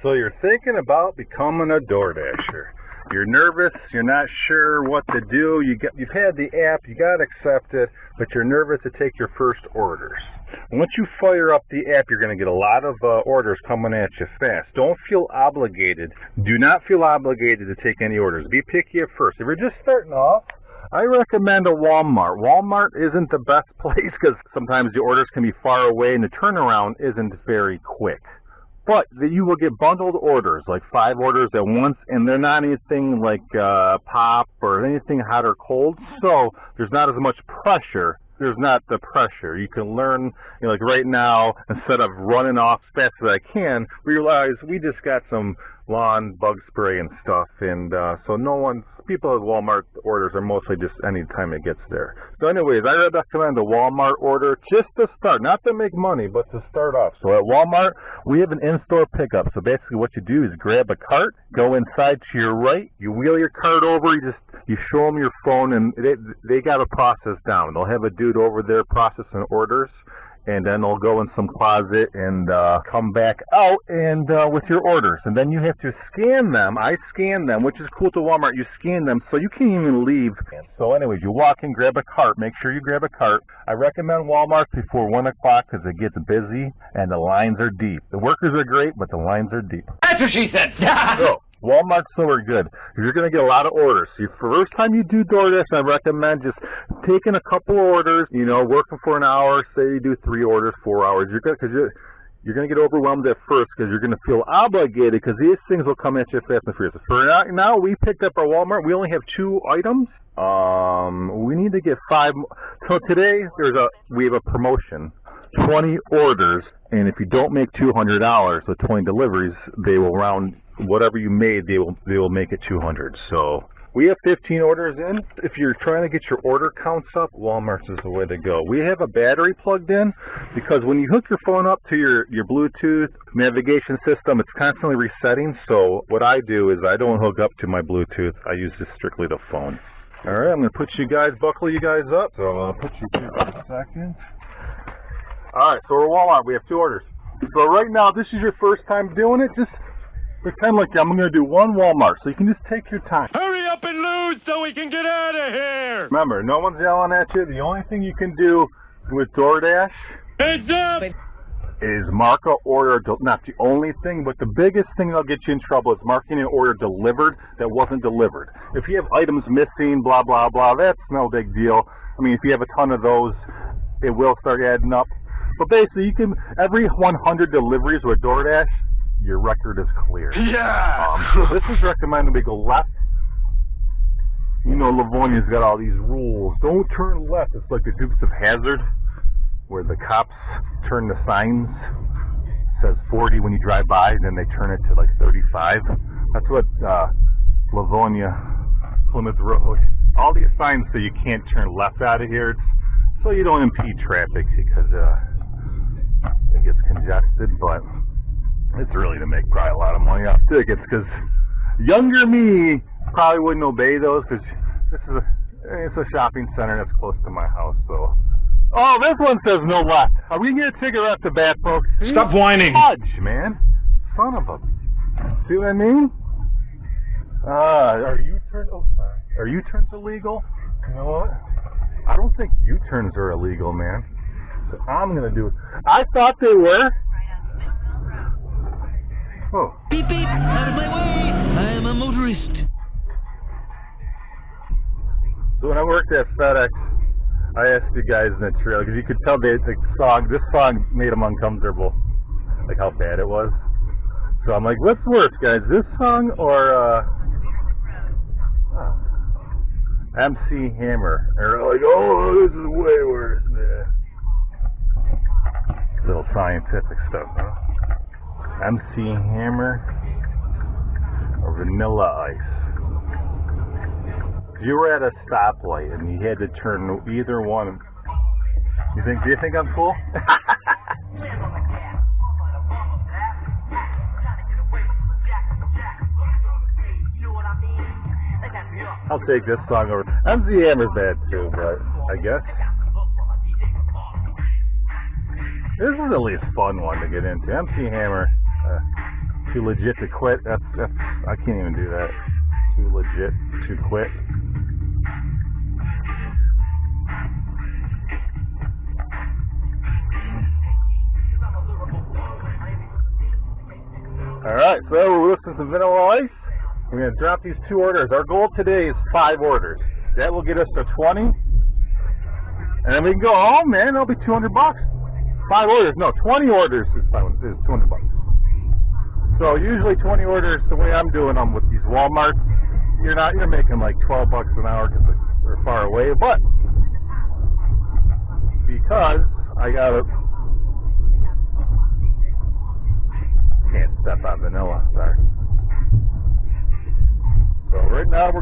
So you're thinking about becoming a DoorDasher. You're nervous, you're not sure what to do, you've had the app, you got to accept it, but you're nervous to take your first orders. Once you fire up the app, you're going to get a lot of orders coming at you fast. Don't feel obligated. Do not feel obligated to take any orders. Be picky at first. If you're just starting off, I recommend a Walmart. Walmart isn't the best place because sometimes the orders can be far away and the turnaround isn't very quick. But you will get bundled orders, like 5 orders at once, and they're not anything like pop or anything hot or cold, so there's not as much pressure. There's not the pressure. You can learn, like right now, instead of running off as fast as I can, realize we just got some lawn bug spray and stuff, and so people at Walmart orders are mostly just any time it gets there. So anyways, I recommend a Walmart order just to start, not to make money, but to start off. So at Walmart, we have an in-store pickup. So basically what you do is grab a cart, go inside to your right, you wheel your cart over, you show them your phone, and they got a process down. They'll have a dude over there processing orders, and then they'll go in some closet and come back out and with your orders. And then you have to scan them. I scan them, which is cool to Walmart. You scan them so you can't even leave. So anyways, you walk in, grab a cart. Make sure you grab a cart. I recommend Walmart before 1 o'clock because it gets busy and the lines are deep. The workers are great, but the lines are deep. That's what she said. So, Walmart's so are good. You're going to get a lot of orders. So first time you do DoorDash, I recommend just taking a couple orders, working for an hour. Say you do 3 orders, 4 hours. You're going to get overwhelmed at first because you're going to feel obligated because these things will come at you fast and furious. For now, we picked up our Walmart. We only have 2 items. We need to get 5. So today we have a promotion. 20 orders, and if you don't make $200 with 20 deliveries, they will round whatever you made, they will make it 200. So we have 15 orders in. If you're trying to get your order counts up, Walmart's is the way to go. We have a battery plugged in because when you hook your phone up to your Bluetooth navigation system, it's constantly resetting. So what I do is I don't hook up to my Bluetooth. I use just strictly the phone. All right, I'm going to buckle you guys up. So I'm going to put you here for a second. All right, so we're Walmart. We have 2 orders. So right now, this is your first time doing it. Just pretend like I'm going to do 1 Walmart, so you can just take your time. Hurry up and lose so we can get out of here. Remember, no one's yelling at you. The only thing you can do with DoorDash Heads up! is mark an order. Not the only thing, but the biggest thing that'll get you in trouble is marking an order delivered that wasn't delivered. If you have items missing, blah, blah, blah, that's no big deal. I mean, if you have a ton of those, it will start adding up. But basically, every 100 deliveries with DoorDash, your record is clear. Yeah! So this is recommended we go left. Livonia's got all these rules. Don't turn left. It's like the Dukes of Hazzard, where the cops turn the signs. It says 40 when you drive by, and then they turn it to like 35. That's what Livonia, Plymouth Road, all these signs say you can't turn left out of here. So you don't impede traffic because it gets congested, but it's really to make probably a lot of money off tickets because younger me probably wouldn't obey those because it's a shopping center that's close to my house. So, oh, this one says no left. Are we gonna get a ticket right off the bat, folks? Stop whining. Fudge, man. Son of a. See what I mean? Are U-turns? Oh, sorry. Are U-turns illegal? You know what? I don't think U-turns are illegal, man. So I'm gonna do it. I thought they were. Oh. Beep beep, out of my way. I am a motorist. So when I worked at FedEx, I asked the guys in the trailer because you could tell this song made them uncomfortable, like how bad it was. So I'm like, what's worse, guys, this song or MC Hammer? And they're like, oh, this is way worse, man. Little scientific stuff, huh? MC Hammer or Vanilla Ice. You were at a stoplight and you had to turn either one. Do you think I'm cool? I'll take this song over. MC Hammer's bad too, but I guess this is at least a fun one to get into. MC Hammer, Too legit to quit. That's I can't even do that. Too legit to quit. Alright, so we're listening to Vanilla Ice. We're going to drop these 2 orders. Our goal today is 5 orders. That will get us to 20. And then we can go home, man. That'll be $200. 5 orders. No, 20 orders is $200. So usually 20 orders, the way I'm doing them with these Walmarts, you're making like $12 an hour because they're far away. But because I can't step on vanilla, sorry. So right now we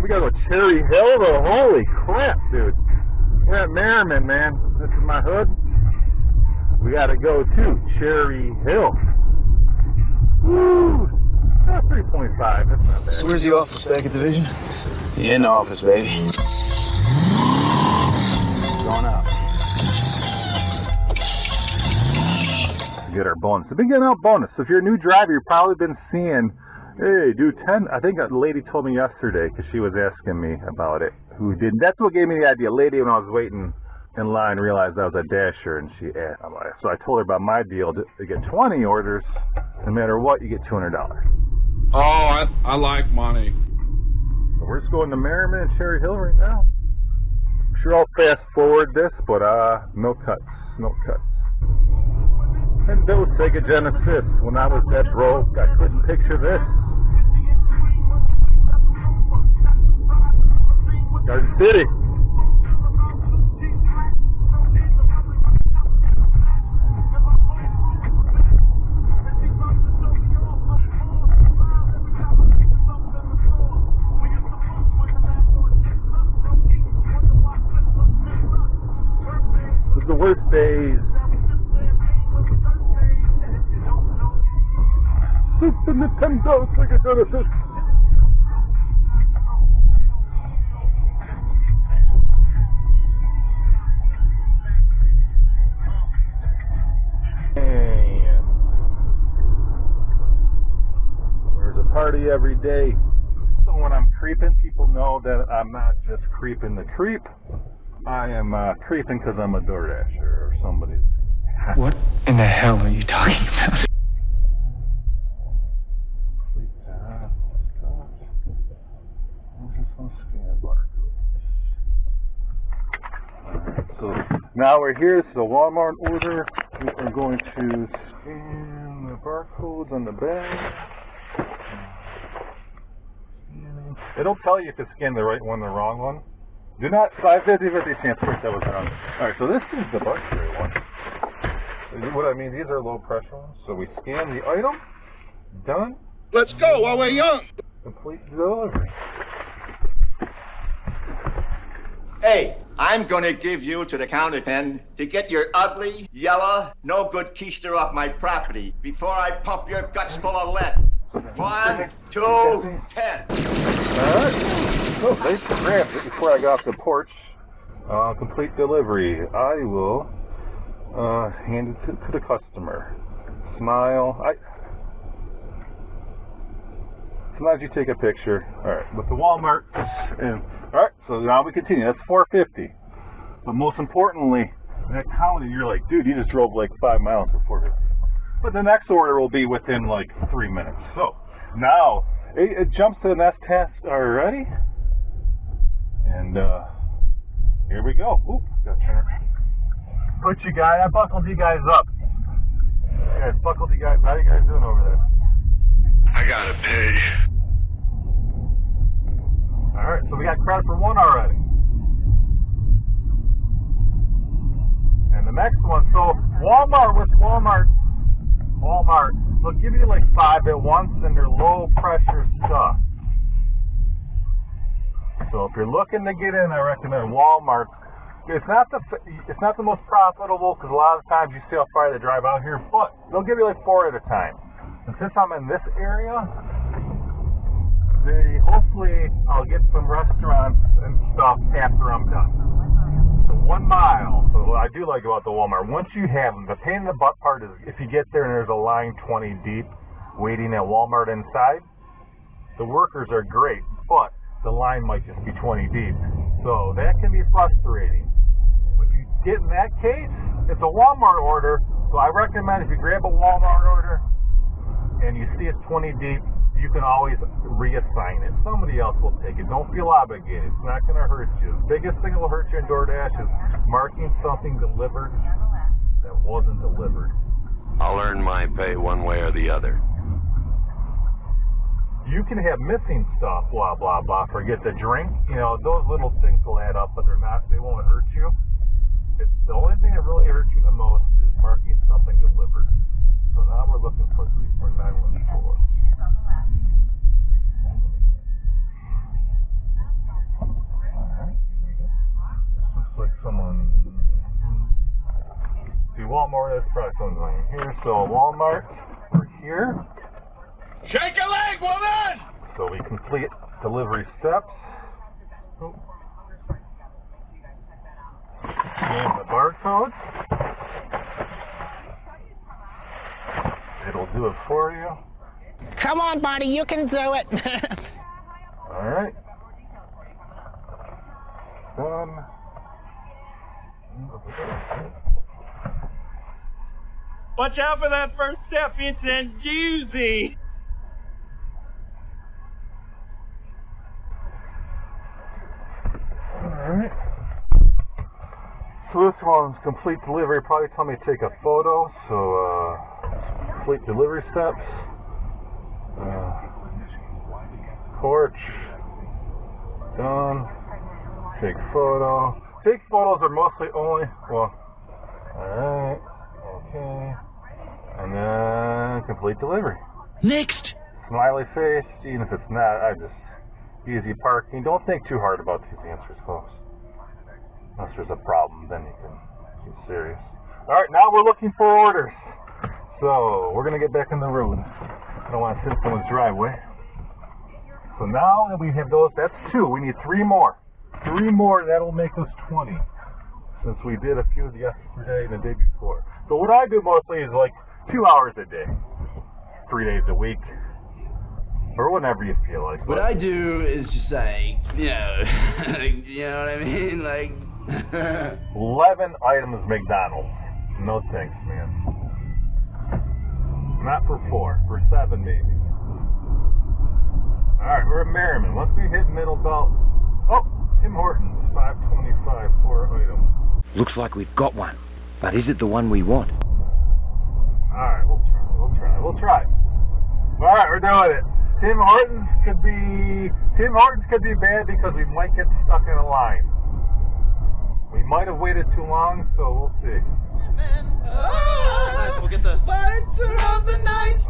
gotta go Cherry Hill though. Holy crap, dude. We're at Merriman, man. This is my hood. We gotta go to Cherry Hill. Woo! 3.5, that's not bad. So where's the office? Back at division? In the office, baby. Going out. Get our bonus. We've been getting out bonus. So if you're a new driver, you've probably been seeing, hey, do 10. I think a lady told me yesterday because she was asking me about it. Who did? That's what gave me the idea. A lady, when I was waiting in line, realized I was a dasher, and she asked. So I told her about my deal. To get 20 orders, no matter what, you get $200. Oh, I like money. So we're just going to Merriman and Cherry Hill right now. I'm sure I'll fast forward this, but no cuts, no cuts. And those Sega Genesis, when I was that broke, I couldn't picture this. Garden City. It was the worst days. Super Nintendo, Sega Genesis. And there's a party every day. So when I'm creeping, people know that I'm not just creeping the creep. I am creeping because I'm a DoorDasher or somebody's. What in the hell are you talking about? So now we're here. This is a Walmart order. We are going to scan the barcodes on the bag. It'll tell you if you scan the right one or the wrong one. Do not, 50-50 chance first that was wrong. Alright, so this is the luxury one. What I mean, these are low pressure ones. So we scan the item. Done. Let's go while we're young. Complete delivery. Hey, I'm gonna give you to the counter pen to get your ugly, yellow, no good keister off my property before I pump your guts full of lead. 1, 2, 10. Alright. Oh, they grabbed it before I got off the porch. Complete delivery. I will hand it to the customer. Smile. Sometimes you take a picture. Alright, with the Walmart. Alright, so now we continue. That's $4.50. But most importantly, that counted, you're like, dude, you just drove like 5 miles for $4.50. But the next order will be within like 3 minutes. So now it jumps to the next task already. And here we go. Oop, got to turn around. I buckled you guys up. How are you guys doing over there? I gotta pay. Alright, so we got credit for one already. And the next one, so Walmart, they'll give you like 5 at once, and they're low pressure stuff. So if you're looking to get in, I recommend Walmart. It's not the most profitable because a lot of times you see how far they drive out here, but they'll give you like 4 at a time. And since I'm in this area, hopefully I'll get some restaurants and stuff after I'm done. So 1 mile. So what I do like about the Walmart, once you have them, the pain in the butt part is if you get there and there's a line 20 deep, waiting at Walmart inside. The workers are great, but the line might just be 20 deep. So that can be frustrating. If you get in that case, it's a Walmart order. So I recommend if you grab a Walmart order and you see it's 20 deep, you can always reassign it. Somebody else will take it. Don't feel obligated. It's not going to hurt you. The biggest thing that will hurt you in DoorDash is marking something delivered that wasn't delivered. I'll earn my pay one way or the other. You can have missing stuff, blah, blah, blah. Forget the drink. You know, those little things will add up, but they won't hurt you. It's the only thing that really hurts you the most is marking something delivered. So now we're looking for 34914. Looks like someone. See, Walmart, that's probably someone going here. So Walmart, we're here. Shake a leg, woman! So we complete delivery steps. Oh. And the barcode. It'll do it for you. Come on, buddy, you can do it. All right. Done. Watch out for that first step, it's a doozy. Alright. So this one's complete delivery. Probably tell me to take a photo. So complete delivery steps. Porch. Done. Take photo. Take photos are mostly only, well, alright. Okay. And then complete delivery. Next! Smiley face, even if it's not, easy parking. Don't think too hard about these answers, folks. Unless there's a problem, then you can get serious. Alright, now we're looking for orders. So, we're going to get back in the road. I don't want to sit in someone's driveway. So now that we have those, that's 2. We need 3 more. 3 more, that'll make us 20. Since we did a few yesterday and the day before. So what I do mostly is like 2 hours a day. 3 days a week. Or whenever you feel like. What I do is just like, you know, you know what I mean? Like 11 items McDonald's. No thanks, man. Not for 4, for 7 maybe. Alright, we're at Merriman. Once we hit middle belt. Oh, Tim Hortons, 525, 4 items. Looks like we've got one, but is it the one we want? Alright, we'll try. Alright, we're doing it. Tim Hortons could be bad because we might get stuck in a line. We might have waited too long, so we'll see. Nice, we'll get the fighter of the night.